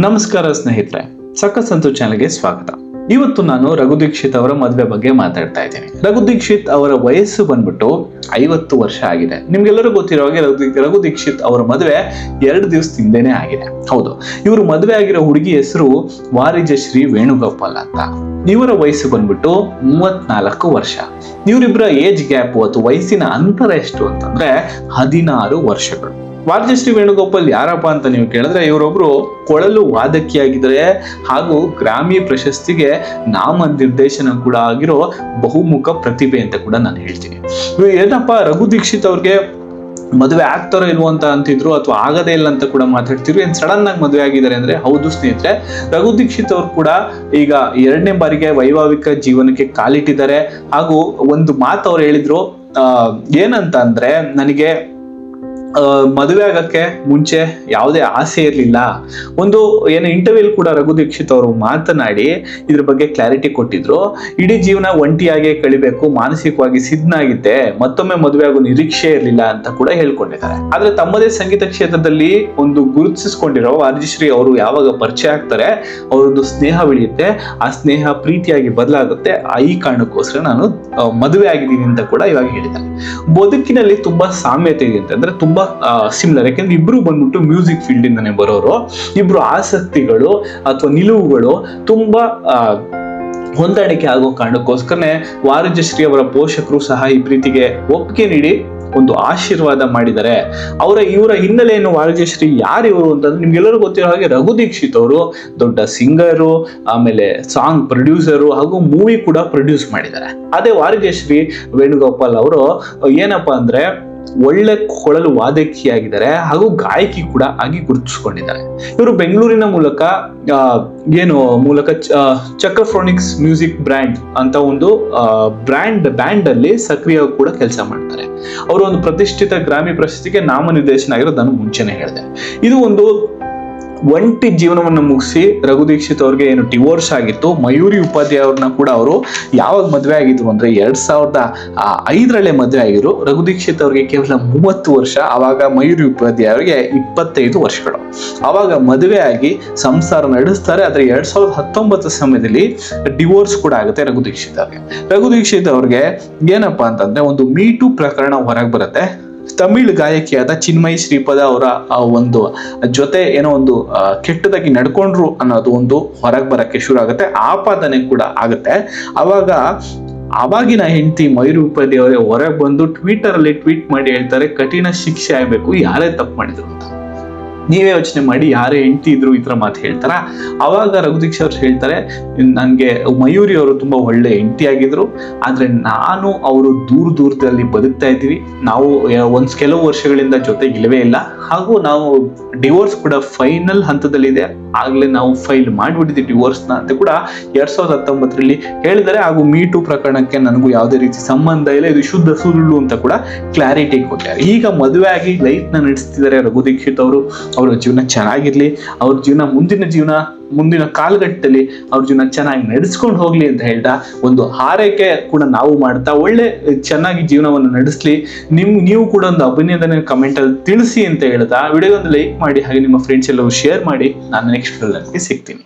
ನಮಸ್ಕಾರ ಸ್ನೇಹಿತರೆ, ಸಖತ್ ಸಂತು ಚಾನೆಲ್ಗೆ ಸ್ವಾಗತ. ಇವತ್ತು ನಾನು ರಘು ದೀಕ್ಷಿತ್ ಅವರ ಮದುವೆ ಬಗ್ಗೆ ಮಾತಾಡ್ತಾ ಇದ್ದೀನಿ. ರಘು ದೀಕ್ಷಿತ್ ಅವರ ವಯಸ್ಸು ಬಂದ್ಬಿಟ್ಟು 50 ವರ್ಷ ಆಗಿದೆ. ನಿಮ್ಗೆಲ್ಲರೂ ಗೊತ್ತಿರೋ ಹಾಗೆ ರಘು ದೀಕ್ಷಿತ್ ಅವರ ಮದುವೆ 2 ದಿವಸದ ಹಿಂದೆನೆ ಆಗಿದೆ. ಹೌದು, ಇವರು ಮದುವೆ ಆಗಿರೋ ಹುಡುಗಿ ಹೆಸರು ವಾರಿಜಶ್ರೀ ವೇಣುಗೋಪಾಲ್ ಅಂತ. ಇವರ ವಯಸ್ಸು ಬಂದ್ಬಿಟ್ಟು 34 ವರ್ಷ. ಇವರಿಬ್ಬರ ಏಜ್ ಗ್ಯಾಪ್ ಅಥವಾ ವಯಸ್ಸಿನ ಅಂತರ ಎಷ್ಟು ಅಂತಂದ್ರೆ 16 ವರ್ಷಗಳು. ವಾರಿಜಶ್ರೀ ವೇಣುಗೋಪಾಲ್ ಯಾರಪ್ಪ ಅಂತ ನೀವು ಕೇಳಿದ್ರೆ, ಇವರೊಬ್ರು ಕೊಳಲು ವಾದಕಿಯಾಗಿದ್ದಾರೆ ಹಾಗೂ ಗ್ರಾಮಿ ಪ್ರಶಸ್ತಿಗೆ ನಾಮ ನಿರ್ದೇಶನ ಕೂಡ ಆಗಿರೋ ಬಹುಮುಖ ಪ್ರತಿಭೆ ಅಂತ ಕೂಡ ನಾನು ಹೇಳ್ತೀನಿ. ಏನಪ್ಪ, ರಘು ದೀಕ್ಷಿತ್ ಅವ್ರಿಗೆ ಮದುವೆ ಆಗ್ತಾರೋ ಇಲ್ವೋ ಅಂತ ಅಂತಿದ್ರು, ಅಥವಾ ಆಗದೇ ಇಲ್ಲ ಅಂತ ಕೂಡ ಮಾತಾಡ್ತಿದ್ರು. ಏನ್ ಸಡನ್ ಆಗಿ ಮದುವೆ ಆಗಿದ್ದಾರೆ ಅಂದ್ರೆ, ಹೌದು ಸ್ನೇಹಿತರೆ, ರಘು ದೀಕ್ಷಿತ್ ಅವರು ಕೂಡ ಈಗ 2ನೇ ಬಾರಿಗೆ ವೈವಾಹಿಕ ಜೀವನಕ್ಕೆ ಕಾಲಿಟ್ಟಿದ್ದಾರೆ. ಹಾಗೂ ಒಂದು ಮಾತು ಅವ್ರು ಹೇಳಿದ್ರು, ಏನಂತ ಅಂದ್ರೆ, ನನಗೆ ಮದುವೆ ಆಗಕ್ಕೆ ಮುಂಚೆ ಯಾವುದೇ ಆಸೆ ಇರಲಿಲ್ಲ. ಒಂದು ಏನು ಇಂಟರ್ವ್ಯೂ ಕೂಡ ರಘು ದೀಕ್ಷಿತ್ ಅವರು ಮಾತನಾಡಿ ಇದ್ರ ಬಗ್ಗೆ ಕ್ಲಾರಿಟಿ ಕೊಟ್ಟಿದ್ರು. ಇಡೀ ಜೀವನ ಒಂಟಿಯಾಗೆ ಕಳಿಬೇಕು, ಮಾನಸಿಕವಾಗಿ ಸಿದ್ಧನಾಗಿದ್ದೆ, ಮತ್ತೊಮ್ಮೆ ಮದುವೆ ಆಗೋ ನಿರೀಕ್ಷೆ ಇರಲಿಲ್ಲ ಅಂತ ಕೂಡ ಹೇಳ್ಕೊಂಡಿದ್ದಾರೆ. ಆದ್ರೆ ತಮ್ಮದೇ ಸಂಗೀತ ಕ್ಷೇತ್ರದಲ್ಲಿ ಒಂದು ಗುರುತಿಸಿಕೊಂಡಿರೋ ವಾರಿಜಶ್ರೀ ಅವರು ಯಾವಾಗ ಪರಿಚಯ ಆಗ್ತಾರೆ, ಅವರದ್ದು ಸ್ನೇಹ ಬೆಳೆಯುತ್ತೆ. ಆ ಸ್ನೇಹ ಪ್ರೀತಿಯಾಗಿ ಬದಲಾಗುತ್ತೆ. ಈ ಕಾರಣಕ್ಕೋಸ್ಕರ ನಾನು ಮದುವೆ ಆಗಿದ್ದೀನಿ ಅಂತ ಕೂಡ ಇವಾಗ ಹೇಳಿದ್ದಾರೆ. ಬದುಕಿನಲ್ಲಿ ತುಂಬಾ ಸಾಮ್ಯತೆ ಇದೆ ಅಂತಂದ್ರೆ ತುಂಬಾ ಸಿಮಿಲರ್. ಯಾಕೆಂದ್ರೆ ಇಬ್ರು ಬಂದ್ಬಿಟ್ಟು ಮ್ಯೂಸಿಕ್ ಫೀಲ್ಡ್ ಇಂದಾನೆ ಬರೋರು. ಇಬ್ರು ಆಸಕ್ತಿಗಳು ಅಥವಾ ನಿಲುವುಗಳು ತುಂಬಾ ಹೊಂದಾಣಿಕೆ ಆಗೋ ಕಾರಣಕ್ಕೋಸ್ಕರನೇ ವಾರಿಜಶ್ರೀ ಅವರ ಪೋಷಕರು ಸಹ ಈ ಪ್ರೀತಿಗೆ ಒಪ್ಪಿಗೆ ನೀಡಿ ಒಂದು ಆಶೀರ್ವಾದ ಮಾಡಿದ್ದಾರೆ. ಇವರ ಹಿನ್ನೆಲೆಯನ್ನು, ವಾರಿಜಶ್ರೀ ಯಾರು ಇವರು ಅಂತಂದ್ರೆ ನಿಮ್ಗೆಲ್ಲರೂ ಗೊತ್ತಿರೋ ಹಾಗೆ ರಘು ದೀಕ್ಷಿತ್ ಅವರು ದೊಡ್ಡ ಸಿಂಗರು, ಆಮೇಲೆ ಸಾಂಗ್ ಪ್ರೊಡ್ಯೂಸರು ಹಾಗೂ ಮೂವಿ ಕೂಡ ಪ್ರೊಡ್ಯೂಸ್ ಮಾಡಿದ್ದಾರೆ. ಅದೇ ವಾರಿಜಶ್ರೀ ವೇಣುಗೋಪಾಲ್ ಅವರು ಏನಪ್ಪಾ ಅಂದ್ರೆ ಒಳ್ಳೆ ಕೊಳಲು ವಾದಕಿಯಾಗಿದ್ದಾರೆ ಹಾಗೂ ಗಾಯಕಿ ಕೂಡ ಆಗಿ ಗುರುತಿಸಿಕೊಂಡಿದ್ದಾರೆ. ಇವರು ಬೆಂಗಳೂರಿನ ಮೂಲಕ ಚಕ್ರಫ್ರೋನಿಕ್ಸ್ ಮ್ಯೂಸಿಕ್ ಬ್ರ್ಯಾಂಡ್ ಅಂತ ಒಂದು ಬ್ಯಾಂಡ್ ಅಲ್ಲಿ ಸಕ್ರಿಯ ಕೂಡ ಕೆಲಸ ಮಾಡ್ತಾರೆ. ಅವರು ಒಂದು ಪ್ರತಿಷ್ಠಿತ ಗ್ರಾಮಿ ಪ್ರಶಸ್ತಿಗೆ ನಾಮನಿರ್ದೇಶನ ಆಗಿರೋದು ನಾನು ಮುಂಚೆನೆ ಹೇಳಿದೆ. ಇದು ಒಂದು ಒಂಟಿ ಜೀವನವನ್ನು ಮುಗಿಸಿ ರಘು ದೀಕ್ಷಿತ್ ಅವ್ರಿಗೆ ಏನು ಡಿವೋರ್ಸ್ ಆಗಿತ್ತು, ಮಯೂರಿ ಉಪಾಧ್ಯಾಯ ಅವ್ರನ್ನ ಕೂಡ ಅವರು ಯಾವಾಗ ಮದುವೆ ಆಗಿದ್ರು ಅಂದ್ರೆ 2005 ಮದುವೆ ಆಗಿದ್ರು. ರಘು ದೀಕ್ಷಿತ್ ಅವ್ರಿಗೆ ಕೇವಲ 30 ವರ್ಷ, ಅವಾಗ ಮಯೂರಿ ಉಪಾಧ್ಯಾಯ ಅವರಿಗೆ 25 ವರ್ಷಗಳು. ಅವಾಗ ಮದುವೆ ಆಗಿ ಸಂಸಾರ ನಡೆಸ್ತಾರೆ. ಆದ್ರೆ 2019 ಸಮಯದಲ್ಲಿ ಡಿವೋರ್ಸ್ ಕೂಡ ಆಗುತ್ತೆ ರಘು ದೀಕ್ಷಿತ್ ಅವ್ರಿಗೆ. ರಘು ದೀಕ್ಷಿತ್ ಅವ್ರಿಗೆ ಏನಪ್ಪಾ ಅಂತಂದ್ರೆ ಒಂದು ಮೀಟು ಪ್ರಕರಣ ಹೊರಗೆ ಬರುತ್ತೆ. ತಮಿಳ್ ಗಾಯಕಿಯಾದ ಚಿನ್ಮಯಿ ಶ್ರೀಪದ ಅವರ ಒಂದು ಜೊತೆ ಏನೋ ಒಂದು ಕೆಟ್ಟದಾಗಿ ನಡ್ಕೊಂಡ್ರು ಅನ್ನೋದು ಒಂದು ಹೊರಗೆ ಬರಕ್ಕೆ ಶುರು ಆಗುತ್ತೆ. ಆಪಾದನೆ ಕೂಡ ಆಗುತ್ತೆ. ಅವಾಗಿನ ಹೆಂಡತಿ ಮಯೂರಿ ಉಪಾಧ್ಯಾಯ ಅವರೇ ಹೊರಗೆ ಬಂದು ಟ್ವಿಟರ್ ಅಲ್ಲಿ ಟ್ವೀಟ್ ಮಾಡಿ ಹೇಳ್ತಾರೆ, ಕಠಿಣ ಶಿಕ್ಷೆ ಆಗ್ಬೇಕು ಯಾರೇ ತಪ್ಪು ಮಾಡಿದ್ರು ಅಂತ. ನೀವೇ ಯೋಚನೆ ಮಾಡಿ, ಯಾರೇ ಹೆಂಡತಿ ಇದ್ರು ಈ ತರ ಮಾತು ಹೇಳ್ತಾರ? ಅವಾಗ ರಘು ದೀಕ್ಷಿತ್ ಅವ್ರು ಹೇಳ್ತಾರೆ, ನನ್ಗೆ ಮಯೂರಿ ಅವರು ತುಂಬಾ ಒಳ್ಳೆ ಹೆಂಡತಿ ಆಗಿದ್ರು, ಆದ್ರೆ ನಾನು ಅವರು ದೂರದಲ್ಲಿ ಬದುಕ್ತಾ ಇದ್ದೀವಿ. ನಾವು ಕೆಲವು ವರ್ಷಗಳಿಂದ ಜೊತೆಗಿಲ್ಲವೇ ಇಲ್ಲ, ಹಾಗೂ ನಾವು ಡಿವೋರ್ಸ್ ಕೂಡ ಫೈನಲ್ ಹಂತದಲ್ಲಿದೆ. ಆಗ್ಲೇ ನಾವು ಫೈಲ್ ಮಾಡ್ಬಿಟ್ಟಿದ್ವಿ ಡಿವೋರ್ಸ್ನ ಅಂತ ಕೂಡ 2019 ಹೇಳಿದ್ದಾರೆ. ಹಾಗೂ ಮೀಟು ಪ್ರಕರಣಕ್ಕೆ ನನಗೂ ಯಾವುದೇ ರೀತಿ ಸಂಬಂಧ ಇಲ್ಲ, ಇದು ಶುದ್ಧ ಸುಳ್ಳು ಅಂತ ಕೂಡ ಕ್ಲಾರಿಟಿ ಕೊಟ್ಟಾರೆ. ಈಗ ಮದುವೆ ಆಗಿ ಲೈಫ್ ನ ನಡೆಸ್ತಿದ್ದಾರೆ ರಘು ದೀಕ್ಷಿತ್ ಅವರು. ಅವರ ಜೀವನ ಚೆನ್ನಾಗಿರ್ಲಿ, ಅವ್ರ ಜೀವನ ಮುಂದಿನ ಕಾಲಘಟ್ಟದಲ್ಲಿ ಅವ್ರ ಜೀವನ ಚೆನ್ನಾಗಿ ನಡೆಸ್ಕೊಂಡು ಹೋಗ್ಲಿ ಅಂತ ಹೇಳ್ತಾ ಒಂದು ಹಾರೈಕೆ ಕೂಡ ನಾವು ಮಾಡ್ತಾ ಒಳ್ಳೆ ಚೆನ್ನಾಗಿ ಜೀವನವನ್ನು ನಡೆಸ್ಲಿ. ನೀವು ಕೂಡ ಒಂದು ಅಭಿನಂದನೆ ಕಮೆಂಟ್ ಅಲ್ಲಿ ತಿಳಿಸಿ ಅಂತ ಹೇಳ್ತಾ ವಿಡಿಯೋಗೊಂದು ಲೈಕ್ ಮಾಡಿ, ಹಾಗೆ ನಿಮ್ಮ ಫ್ರೆಂಡ್ಸ್ ಎಲ್ಲರೂ ಶೇರ್ ಮಾಡಿ. ನಾನು ನೆಕ್ಸ್ಟ್ ಸಿಗ್ತೀನಿ.